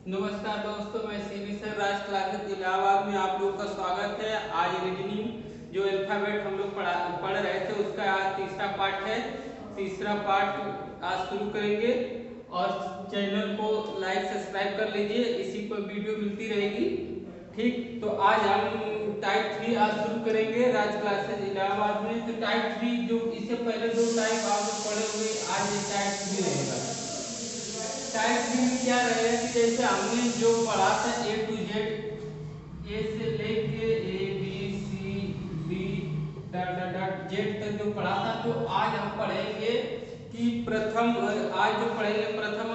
नमस्कार दोस्तों, मैं सीबी सर राज क्लासेस इलाहाबाद में आप लोग का स्वागत है। आज रीजनिंग जो अल्फाबेट हम लोग पढ़ रहे थे उसका आज तीसरा पार्ट है। तीसरा पार्ट आज शुरू करेंगे और चैनल को लाइक सब्सक्राइब कर लीजिए, इसी पर वीडियो मिलती रहेगी। ठीक, तो आज हम टाइप 3 आज शुरू करेंगे राज क्लासेस इलाहाबाद में। तो टाइप 3 जो इससे पहले दो टाइप आप लोग पढ़े हुए, आज ये टाइप 3 रहेगा। टाइप 3 में क्या रहेगा कि जैसे हमने जो पढ़ा था ए टू जेड, ए से लेके A B C D dot Z तक जो पढ़ा था, तो आज हम पढ़ेंगे कि आज जो पढ़ेंगे प्रथम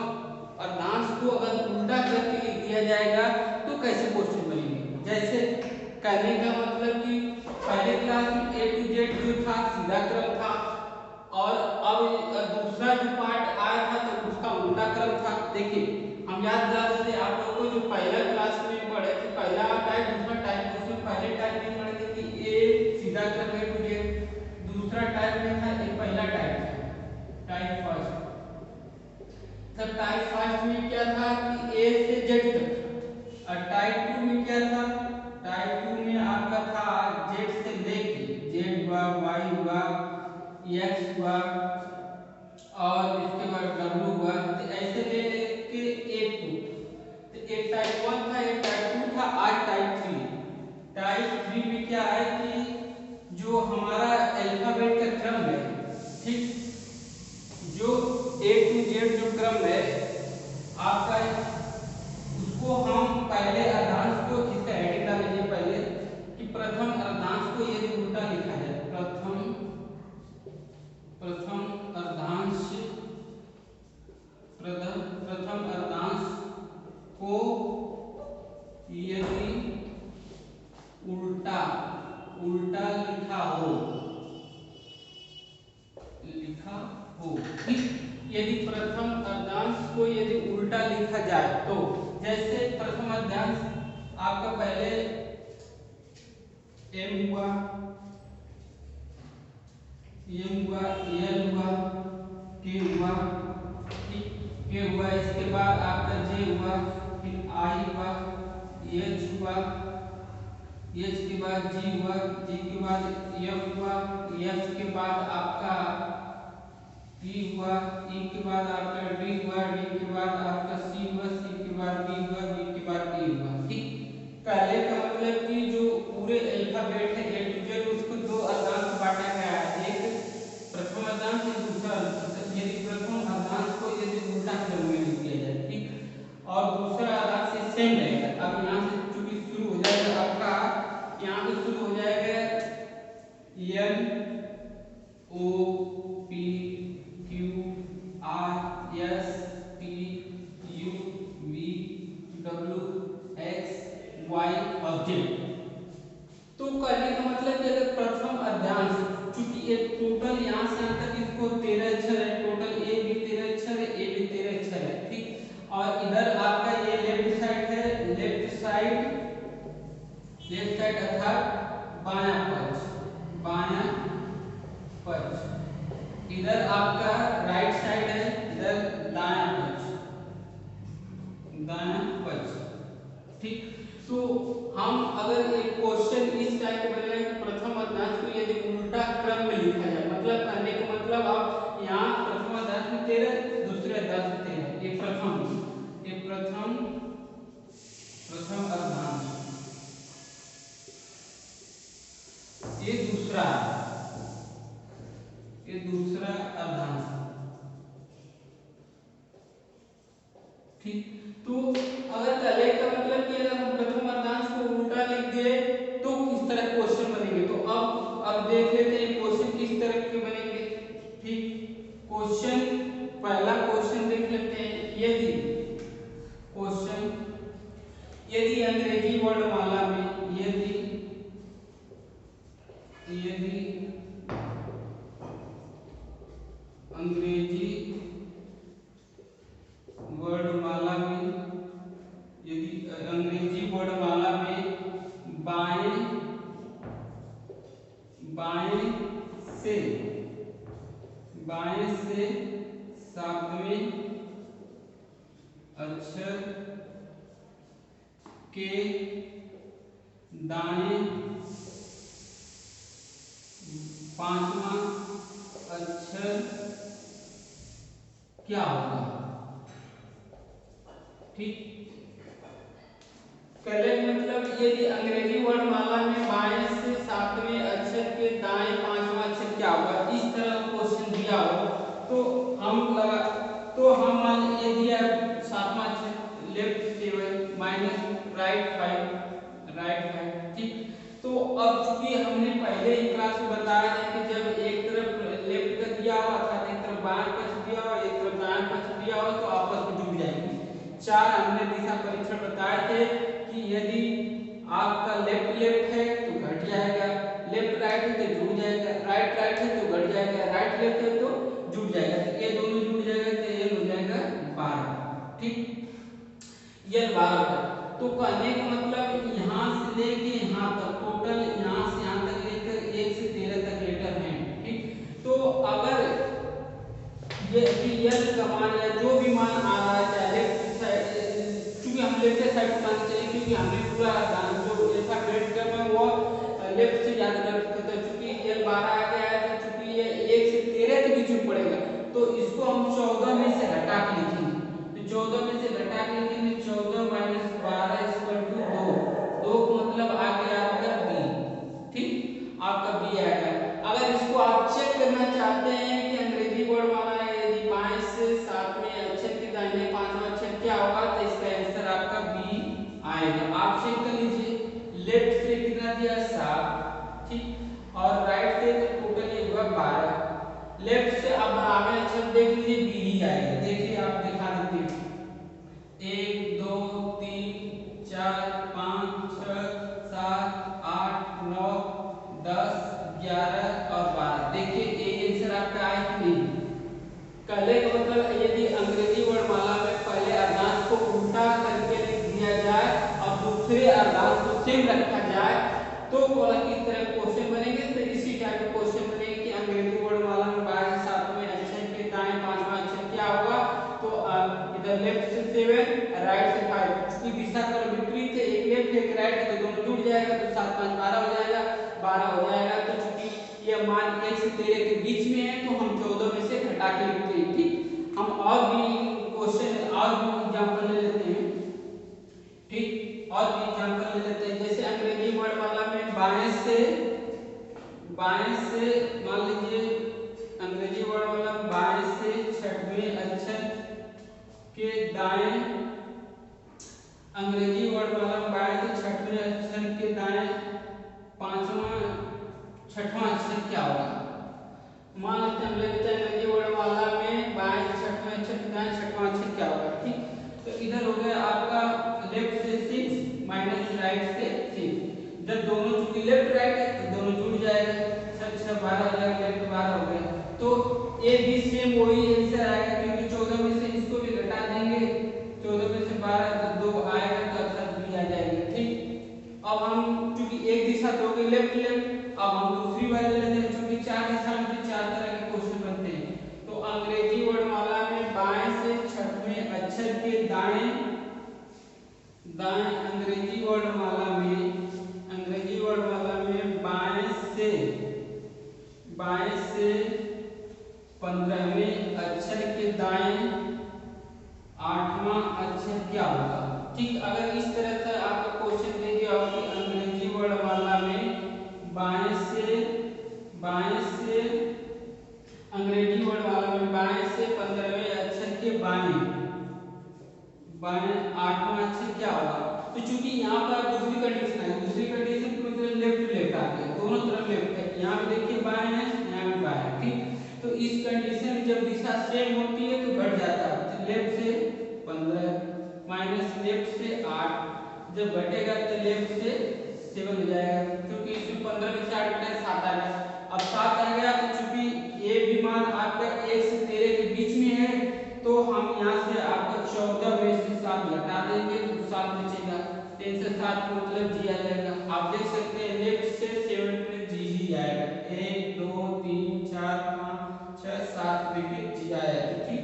अर्धांश को अगर उल्टा करके लिख दिया जाएगा तो कैसे क्वेश्चन बनेंगे। जैसे कहने का मतलब कि पहले क्लास में ए टू जेड जो था सीधा क्रम था, और अब दूसरा जो पार्ट आया था तो उसका उल्टा क्रम था। देखिए, हम याद दिला देते आप लोगों को, जो पहला क्लास में पढ़े थे पहला टाइप दूसरा टाइप, उसमें पहले टाइप में पढ़े थे कि ए सीधा क्रम है टू जेड, दूसरा टाइप में था ये पहला टाइप था टाइप फर्स्ट। तब टाइप फर्स्ट में क्या था कि ए से जेड तक था, और टाइप 2 में क्या था, टाइप 2 में आपका था जेड से लेके जेड हुआ, वाई हुआ, एक्स हुआ और इसके बाद डब्ल्यू हुआ। तो ऐसे ले लेके एक तो एक टाइप 1 था, एक टाइप 2 था, आज टाइप 3। टाइप 3 में क्या है कि जो हमारा अल्फाबेट का क्रम है, ठीक, जो ए टू जेड जो क्रम है आपका, उसको हम पहले अर्धांश को, इसका हेडिंग डाल लीजिए पहले कि प्रथम अर्धांश को यदि उल्टा लिखा जाए, प्रथम अर्धांश को यदि उल्टा लिखा हो, ठीक, यदि प्रथम अर्धांश को यदि उल्टा लिखा जाए तो जैसे प्रथम अर्धांश आपका पहले एम हुआ, एल हुआ, के हुआ, ठीक, के हुआ, इसके बाद आपका जे हुआ, फिर आई हुआ, एच हुआ, एच के बाद जी हुआ, जी के बाद एफ हुआ, एफ के बाद आपका ई हुआ, ई के बाद आपका डी हुआ, डी के बाद आपका सी हुआ, सी के बाद बी हुआ, बी के बाद ए हुआ। ठीक, पहले का मतलब कि जो पूरे अल्फाबेट है ए टू जेड, उसको दो अर्धांश बांटा गया है, एक प्रथम अर्धांश, एक दूसरा अर्धांश। यदि प्रथम अर्धांश को यदि उल्टा क्रम में लिख दिया जाए, ठीक, और दूसरा अर्धांश से सेम रहेगा। अब यहाँ से चूंकि शुरू हो जाएगा आपका, यहाँ से शुरू हो जाएगा N O P Q R S T U V W X Y और जेड। तो कहने का मतलब कि अगर प्रथम अर्धांश, चूंकि ये टोटल यहाँ से यहाँ तक इसको 13 अक्षर है, टोटल ए भी 13 अक्षर है, ए भी 13 अक्षर है, ठीक, और इधर आपका ये लेफ्ट साइड है, लेफ्ट साइड अर्थात बायां पक्ष, इधर आपका राइट साइड है, इधर दायां पक्ष, ठीक। तो हम अगर एक क्वेश्चन इस टाइप का बनेगा कि प्रथम अर्धांश को यदि उल्टा क्रम में लिखा जाए, मतलब कहने का मतलब आप यहाँ प्रथम अर्धांश में 13, दूसरे अर्धांश में 13, ये प्रथम अर्धांश, ये दूसरा अर्धांश, ठीक। तो अगर पहले का मतलब कि अगर हम प्रथम अर्धांश को उल्टा लिख दे तो किस तरह क्वेश्चन बनेंगे, तो अब देख लेते हैं क्वेश्चन किस तरह के बनेंगे। ठीक, पहला क्वेश्चन देख लेते हैं। यदि अंग्रेजी वर्णमाला में यदि अंग्रेजी वर्णमाला में बाएं से 7वें अक्षर के दाएं पांचवा अक्षर क्या होगा। ठीक, पहले मतलब यदि अंग्रेजी वर्णमाला में बाएं से सातवें अक्षर के दाएं पांचवा अक्षर क्या होगा, इस तरह क्वेश्चन दिया हो तो हम मान ये दिया सातवां अक्षर लेफ्ट 7 माइनस राइट 5। ठीक, तो अब चूंकि हमने पहले ही क्लास में बताया था कि जब एक तरफ लेफ्ट का दिया हो अर्थात एक तरफ बाएं पक्ष दिया हो एक तरफ दाएं पक्ष दिया हो तो आपस में जुड़ जाएंगे। 4 हमने दिशा परीक्षण बताए थे कि यदि आपका लेफ्ट है तो घट जाएगा, लेफ्ट राइट है तो जुड़ जाएगा, राइट है तो घट जाएगा, राइट लेफ्ट है तो जुड़ जाएगा। तो ये दोनों जुड़ जाएगा तो ये हो जाएगा 12। ठीक, ये 12 तो कहने का मतलब यहाँ से लेके यहाँ तक टोटल यहाँ से यहाँ तक लेकर 1 से 13 तक लेटर हैं। ठीक, तो अगर ये यल का मान या जो भी मान आ रहा है चाहे लेफ्ट साइड, क्योंकि हम लेफ्ट साइड मान चलिए क्योंकि हमने पूरा जो अल्फाबेट का है वो लेफ्ट से ज्यादा लेफ्ट करता है। चूंकि यल 12 आ गया है तो चूंकि ये 1 से 13 के बीच में पड़ेगा तो इसको हम 14 में से घटा के लिखेंगे। तो 14 में से घटा के लिखेंगे 14 माइनस 12 इक्वल टू 2 को मतलब आ गया आपका बी। ठीक, आपका बी आएगा। अगर इसको आप चेक करना चाहते हैं कि अंग्रेजी वर्णमाला यदि बाएं से सातवें अक्षर के दाहिने पांचवा अक्षर क्या होगा तो इसका आंसर आपका बी आएगा। आप चेक कर लीजिए, लेफ्ट से कितना दिया 7, ठीक, और राइट से तो टोटल ये हुआ 12। लेफ्ट से अब आगे अक्षर देख लीजिए बी ही आएगा। देखिए आप दिखा देते हैं 1 2 3 4 5 6 7 8 9 10 11 और 12। देखिए ये आंसर आपका आया कि नहीं। पहले का मतलब यदि अंग्रेजी वर्णमाला में पहले अर्धांश को उल्टा करके लिख दिया जाए और दूसरे अर्धांश को सेम रखा जाए तो किस तरह क्वेश्चन बनेंगे। तो इसी टाइप के क्वेश्चन बनेंगे कि अंग्रेजी वर्णमाला में बाएं से सातवें अक्षर के दाएं पांचवा अक्षर क्या होगा। तो इधर लेफ्ट से 7 राइट से 5, इसकी दिशा का विपरीत है, एक लेफ्ट एक राइट है तो दोनों जुड़ जाएगा तो 7 5 12 हो जाएगा, 12 हो जाएगा। तो चूंकि ये मान 1 से 13 के बीच में है तो हम 14 में से घटा के लिखते हैं। ठीक, हम और भी क्वेश्चन और भी एग्जांपल ले लेते हैं। ठीक, और भी एग्जांपल ले लेते हैं जैसे अंग्रेजी वर्णमाला में बाएं से मान लीजिए अंग्रेजी वर्णमाला में बाएं से छठवें अक्षर के दाएं, अंग्रेजी वर्णमाला में बाएं से छठवें अक्षर के दाएं छठवां अक्षर क्या होगा। मान लेते हैं हम लेते हैं अंग्रेजी वर्णमाला में बाएं से छठवें अक्षर के दाएं छठवां अक्षर क्या होगा। ठीक, तो इधर हो गया आपका लेफ्ट से 6 माइनस राइट से 6। जब दोनों चूंकि लेफ्ट राइट है तो दोनों जुड़ जाएगा, 6 6 12 हो जाएगा, लेफ्ट 12 हो गया। तो ए बी सेम वही आंसर आएगा क्योंकि 14 में से इसको भी घटा देंगे, 14 में से 12 तो 2 आएगा तो आंसर बी आ जाएगा। ठीक, अब हम चूंकि एक दिशा तो हो गई लेफ्ट, अब हम दूसरी वाले लेते हैं चूंकि 4 दिशा में 4 तरह के क्वेश्चन बनते हैं। तो अंग्रेजी वर्णमाला में बाएं से छठवें अक्षर के दाएं अंग्रेजी वर्णमाला में बाएं से 15वें अक्षर के दाएं 8वां अक्षर क्या होगा। ठीक, अगर इस तरह से आपका क्वेश्चन दे दिया हो कि अंग्रेजी वर्णमाला में बाएं से अंग्रेजी वर्णमाला में बाएं से 15वें अक्षर के बाएं 8वां अक्षर क्या होगा। तो चूंकि यहाँ पर दूसरी कंडीशन है, दूसरी कंडीशन तो मतलब लेफ्ट आ गया, दोनों तरफ लेफ्ट है, यहाँ पे देखिए बाएं है यहाँ भी बाएं है। ठीक, तो इस कंडीशन में जब दिशा सेम होती है तो घट जाता है, तो लेफ्ट से 15 माइनस लेफ्ट से 8, जब घटेगा तो लेफ्ट से 7 हो जाएगा क्योंकि इसमें 15 में से 8 घटाए 7 आ गया। अब 7 आ गया तो चूंकि ये भी मान आपका 1 से 13 के बीच में है तो हम यहाँ से आपका 14 में से 7 घटा देंगे तो 7 बचेगा, 3 से 7 मतलब जी आ जाएगा। आप देख सकते हैं लेफ्ट से 7 में जी ही आएगा, 1 2 3 4 5 6 7 देखिए जी आएगा। ठीक,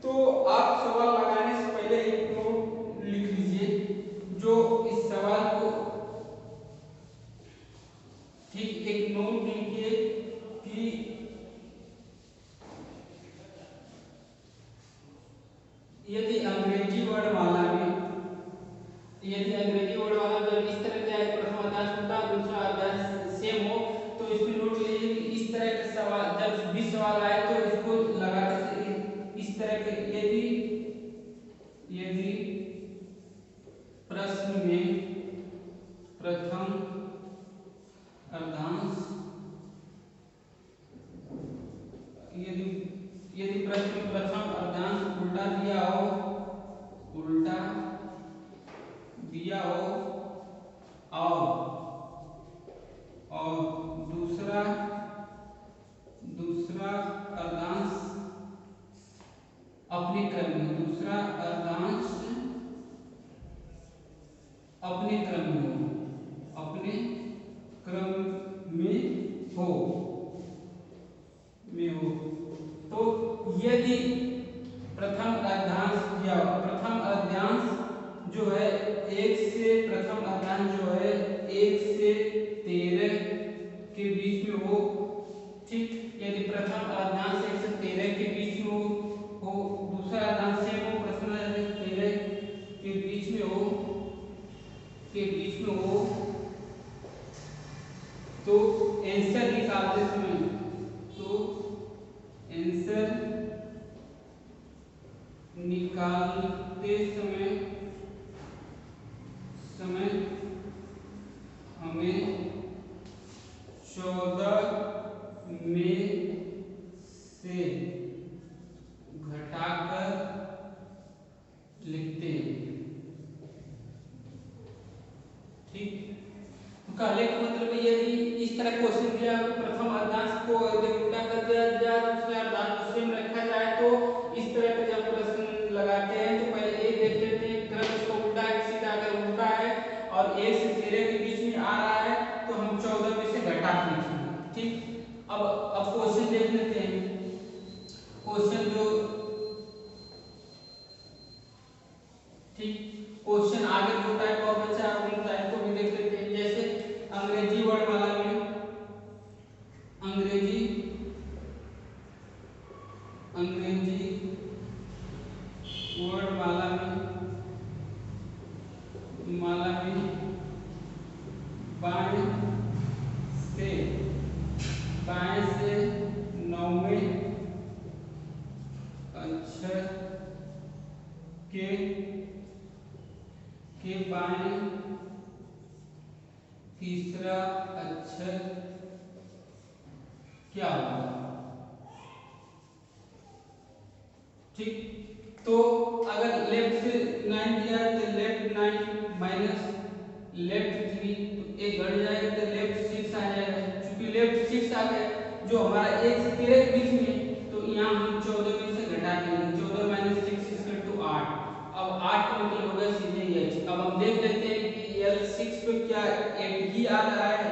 तो आप सवाल लगाने से पहले एक लिख लीजिए जो इस यदि अंग्रेजी वर्णमाला में जब इस तरह का प्रथम अध्याय उल्टा दूसरा अध्याय सेम हो तो इसमें नोट लीजिए कि इस तरह के सवाल जब भी सवाल आए तो इसको लगाकर इस तरह के यदि प्रश्न में प्रथम अर्धांश यदि प्रश्न में प्रथम अर्धांश उल्टा दिया हो और दूसरा अर्धांश अपने क्रम में हो तो यदि प्रथम अर्धांश जो है 1 से 13 के बीच में हो, ठीक। यदि प्रथम अर्धांश 1 से 13 के बीच में हो दूसरा अर्धांश सेम हो, प्रथम 13 के बीच में हो तो आंसर निकालते समय हमें 14 में से घटाकर लिखते हैं, ठीक। कहने का मतलब यदि इस तरह क्वेश्चन दिया प्रथम अर्धांश को यदि उल्टा कर दिया जाए दूसरे अर्धांश को सेम रखा जाए तो इस तरह के जब प्रश्न लगाते हैं तो पहले ये देख लेते हैं क्रम इसको उल्टा है सीधा, अगर उल्टा है और 1 से 13 के बीच में आ रहा है तो हम 14 में से घटा के लिखेंगे, ठीक। अब क्वेश्चन देख लेते हैं। क्वेश्चन जो ठीक क्वेश्चन आगे जो टाइप और बचा है उन टाइप को भी देख लेते हैं। जैसे अंग्रेजी वर्णमाला में बाएं से 9वें अक्षर के बाएं तीसरा अक्षर क्या होगा, ठीक। तो अगर लेफ्ट से 9 दिया तो लेफ्ट 9 माइनस लेफ्ट 3 तो एक घट जाएगा तो लेफ्ट 6 आ जाएगा। चूंकि लेफ्ट 6 आ गया जो हमारा 1 से 13 के बीच में तो यहाँ हम 14 में से घटा देंगे, 14 माइनस 6 इक्वल टू 8। अब 8 का मतलब होगा सीधे h। अब हम देख लेते हैं कि L6 पे क्या 8 ही आ रहा है,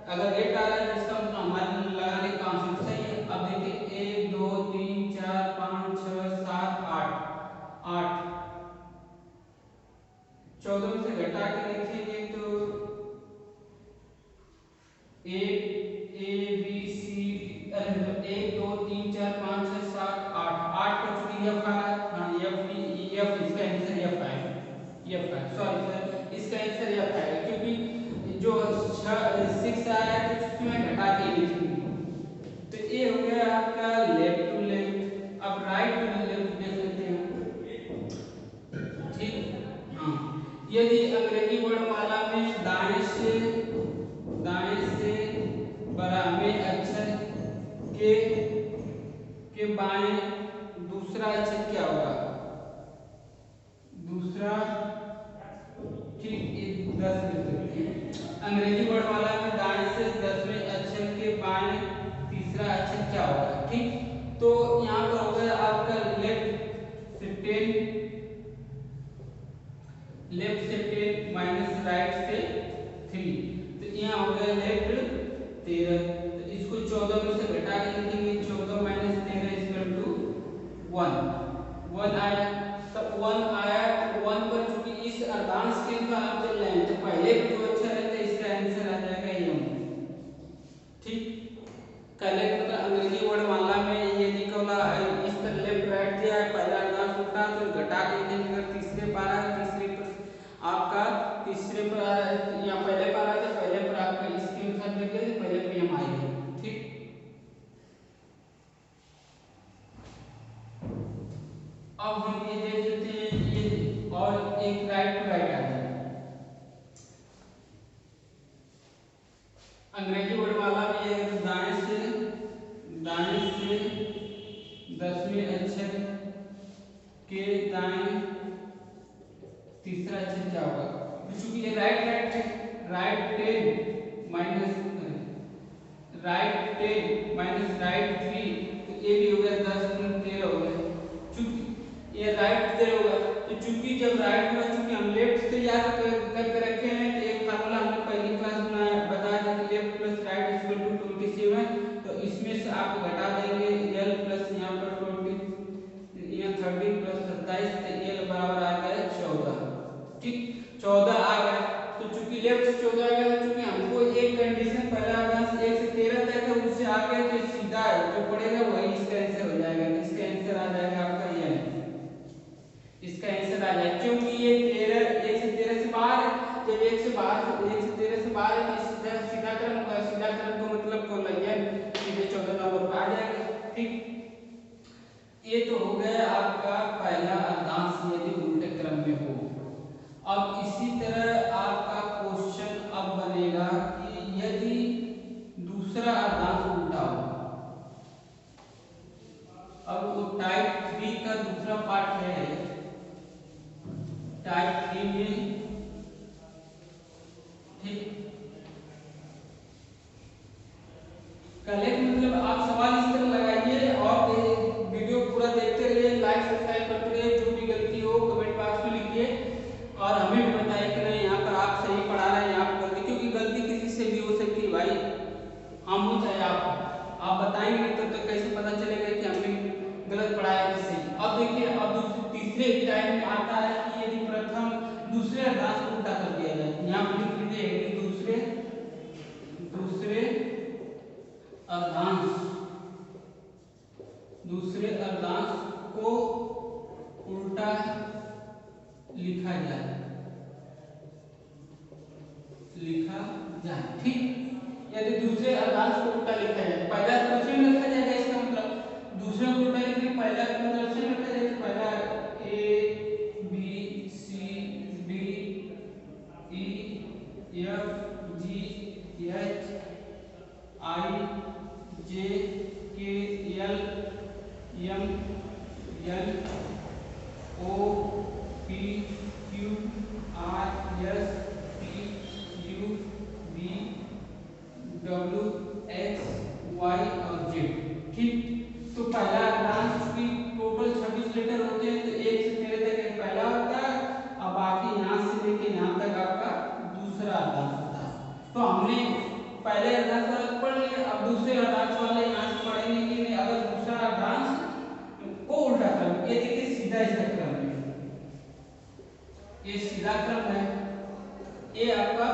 अगर 8 आ रहा है तो इसका मतलब हमारे लगाने का आंसर सही है। अब देखिए 1 2 3 4 5 6 7 8 14 में से घटा के लिखेंगे तो 1 2 3 4 5 6 7 8 का चूंकि f आ रहा है, हाँ f इसका आंसर f आएगा, सॉरी सर इसका आंसर f आएगा क्योंकि जो 6 आया है तो उसमें घटा के लिखेंगे। तो ये हो गया आपका लेफ्ट टू लेफ्ट। अब राइट टू लेफ्ट देख लेते हैं, ठीक। हाँ यदि अंग्रेजी वर्णमाला में दाएं से बराबर अक्षर के बाएं दूसरा अक्षर क्या होगा, दूसरा, ठीक 10 लिख सकते हैं। अंग्रेजी वर्णमाला में दाएं से 10वें अक्षर के बाएं तीसरा अक्षर क्या होगा, ठीक। तो यहाँ पर होगा आपका लेफ्ट से 10 माइनस राइट से 3, तो यहाँ हो गया लेफ्ट 13। तो इसको 14 में से घटा के लिखेंगे, 14 माइनस 13 इक्वल टू 1 आया। तब 1 आया तो 1 पर चूंकि इस अर्धांश के हम चल रहे हैं तो पहले जो अक्षर है तो इसका आंसर आ जाएगा m, ठीक। पहले अंग्रेजी वर्णमाला में ये निकला है इस तरह लेफ्ट राइट दिया है, पहला अर्धांश उठा तो घटा घटा के लिखेंगे। अगर तीसरे पारा तीसरे पर आपका तीसरे पर या पहले पारा था, पहले पर आपका इसके अनुसार देंगे, पहले पे हम आएंगे। ठीक, अब हम ये देख लेते हैं ये, और एक राइट टू राइट आ जाए। अंग्रेजी वर्णमाला में ये दाएं से 10वें अक्षर के दाएं तीसरा अक्षर क्या होगा? क्योंकि ये राइट राइट है, राइट 10 माइनस राइट 3, तो ये भी हो गया 10 गुना 13 हो गया। चूंकि ये राइट 13 होगा, तो चूंकि जब राइट होगा, चूंकि हम लेफ्ट से याद करके रखे हैं, तो एक फार्मूला हमने पहली क्लास में बताया था कि left plus right equal to 27। तो इसमें से आप घटा देंगे l प्लस यहाँ पर 20, यहाँ 13 प्लस 27, तो l बराबर आ गया 14। ठीक, 14 आ गया। तो चूंकि लेफ्ट से 14 आ गया, तो चूंकि हमको एक कंडीशन पहला अभ्यास 1 से 13 तक है, उससे आगे तो सीधा जो पड़ेगा वही इसका आंसर हो जाएगा। इसका आंसर आ जाएगा आपका ये, इसका आंसर आ जाएगा, क्योंकि ये 13 1 से 13 से बाहर है। जब 1 से 13 से बाहर है, तो सीधा क्रम होगा। सीधा क्रम का मतलब को लगे सीधे 14 नंबर पर आ जाएगा। ठीक, ये तो हो गया आपका पहला अर्धांश यदि उल्टे क्रम में हो। अब इसी तरह आपका क्वेश्चन अब बनेगा कि यदि दूसरा अर्धांश उल्टा हो। अब वो टाइप 3 का दूसरा पार्ट है। टाइप 3 में ठीक कलेक्ट मतलब आप सवाल इस तरह लगाइए और वीडियो पूरा देखते रहिए, लाइक सब्सक्राइब करते रहिए। जो भी गलती हो कमेंट बॉक्स में लिखिए और हमें भी बताइए कि नहीं यहाँ पर आप सही पढ़ा रहे हैं, यहाँ पर गलती, क्योंकि गलती किसी से भी हो सकती है भाई, हम हो चाहे आप बताएंगे तो कैसे पता चलेगा कि हमने गलत पढ़ाया कि सही। अब देखिए, अब तीसरे टाइप में आता है कि यदि प्रथम दूसरे अर्धांश को उल्टा कर दिया जाए। यहाँ पर लिख लीजिए दूसरे अर्धांश को उल्टा लिखा जाए। ठीक, यदि दूसरे अर्धांश को उल्टा लिखा जाए, पहला क्वेश्चन रखा जाएगा। इसका मतलब दूसरे को उल्टा लिखने पहला मतलब से रखा जाएगा। पहला A B C D E F G H I J K L M N O P Q R S T U V W X Y और Z। ठीक, तो पहला अर्धांश की टोटल 26 लेटर होते हैं, तो 1 से 13 तक एक पहला होता है, अब बाकी यहाँ से लेके यहाँ तक आपका दूसरा अर्धांश होता है। तो हमने पहले अर्धांश वाला पढ़ लिया, अब दूसरे अर्धांश वाले यहाँ से पढ़ेंगे कि नहीं। अगर दूसरा अर्धांश को उल्टा क्रम, ये देखिए सीधा इसका क्रम है, ये सीधा क्रम है, ये आपका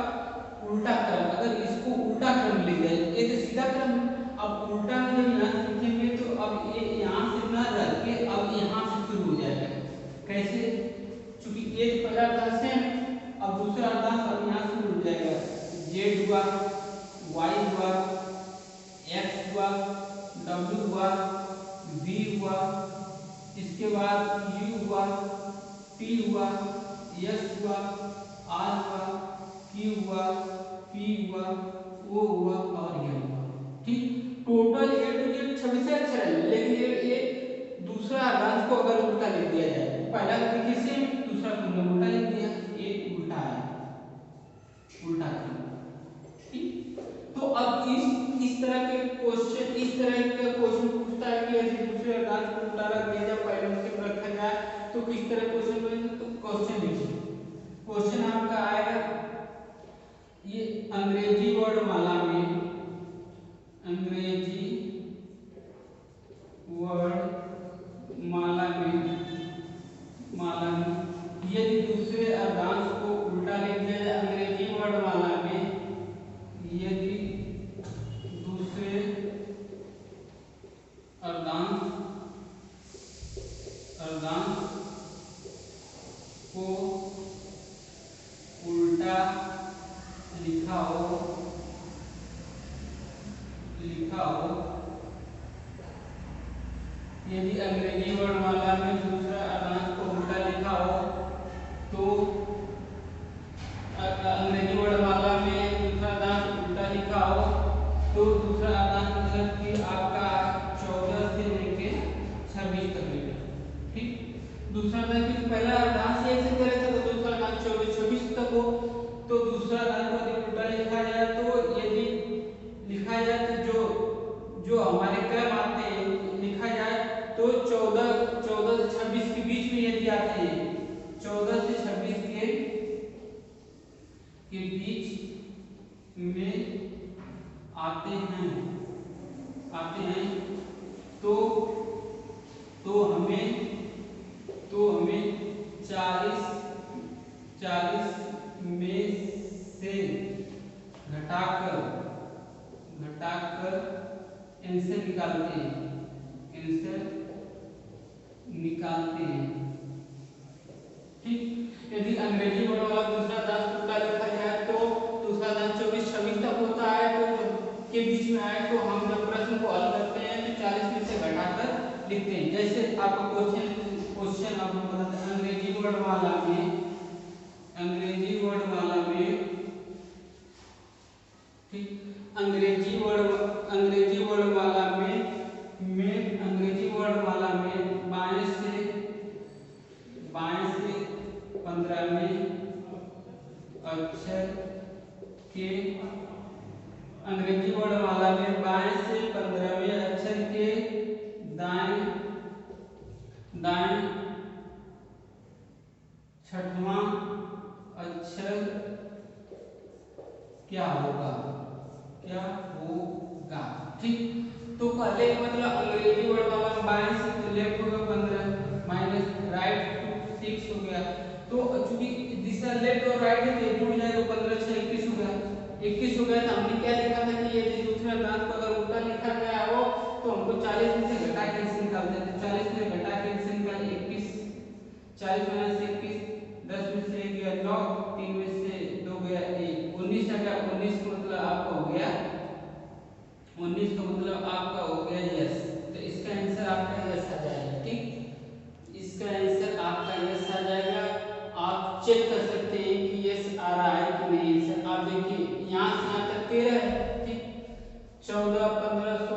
उल्टा क्रम। अगर इसको उल्टा क्रम लिख जाए, ये तो सीधा क्रम है। अब उल्टा में जब यहाँ से लिखेंगे तो अब ये यहाँ से ना रह के अब यहाँ से शुरू हो जाएगा। कैसे? क्योंकि ये पहला अर्धांश है, अब दूसरा अर्धांश अब यहाँ से शुरू हो जाएगा। Z हुआ, Y हुआ, X हुआ, W हुआ, V हुआ, इसके बाद U हुआ, T हुआ, S हुआ, R हुआ, Q हुआ, P हुआ, O हुआ और M हुआ। ठीक, टोटल A to Z 26 अक्षर है, लेकिन ये दूसरा अर्धांश को अगर उल्टा लिख दिया जाए, पहला देखिए सेम, दूसरा तुमने उल्टा लिख दिया, ये उल्टा है, उल्टा है। ठीक, तो अब इस तरह के क्वेश्चन पूछता है कि यदि दूसरे अर्धांश को उल्टा रख दिया जाए, पहले उसके रखा जाए, तो किस तरह क्वेश्चन बनेगा। तो क्वेश्चन लिखिए, क्वेश्चन आपका आएगा ये अंग्रेजी वर्णमाला में, अंग्रेजी वर्णमाला में को उल्टा लिखा हो यदि अंग्रेजी वर्णमाला में दूसरा अक्षरांश को उल्टा लिखा हो तो अंग्रेजी वर्णमाला में दूसरा अक्षरांश उल्टा लिखा हो तो दूसरा अक्षरांश मतलब कि आपका 14 से लेके 26 तक लेगा। ठीक, दूसरा अक्षरांश कि पहला अक्षरांश एक से करे तो दूसरा अक्षरांश 24 तक हो तो दूसरा अक्षरांश को यदि उल्टा लिखा जाए तो यदि लिखा जाए तो जो हमारे क्रम आते हैं लिखा जाए तो 14 से 26 के बीच में यदि आते हैं 14 से 26 के बीच में आते हैं तो हमें 40 में से घटाकर आंसर निकालते हैं। ठीक, यदि अंग्रेजी वर्णमाला दूसरा अक्षरांश उल्टा लिखा जाए तो दूसरा अक्षरांश 24-26 तक होता है तो के बीच में आए तो हम जब प्रश्न को हल करते हैं तो 40 में से घटाकर लिखते हैं। जैसे आपका क्वेश्चन आपको बताते हैं अंग्रेजी वर्णमाला में ठीक, अंग्रेजी वर्णमाला में 22 से 15वें अक्षर के अंग्रेजी वर्णमाला में 22 से 15वें अक्षर के दाएं 6वां अक्षर क्या होगा। ठीक, तो पहले मतलब अंग्रेजी वर्णमाला में 22 से लेफ्ट होगा 15 माइनस राइट 6 हो गया तो चूंकि दिशा लेफ्ट और राइट है तो जुड़ जाएगा 15 से 21 हो गया तो हमने क्या लिखा था कि यदि दूसरा अक्षरांश को अगर उल्टा लिखा गया हो तो हमको 40 में से घटा के इसे निकालते हैं। 40 में घटा के इसे निकाल 21 40 माइनस 21 10 में से 1 गया 9 3 में से 2 गया 1 19 आ गया। 19 का मतलब आपका हो गया यस तो इसका आंसर आपका यस आ जाएगा। ठीक, इसका आंसर आपका यस आ जाएगा। आप चेक कर सकते हैं कि यस आ रहा है कि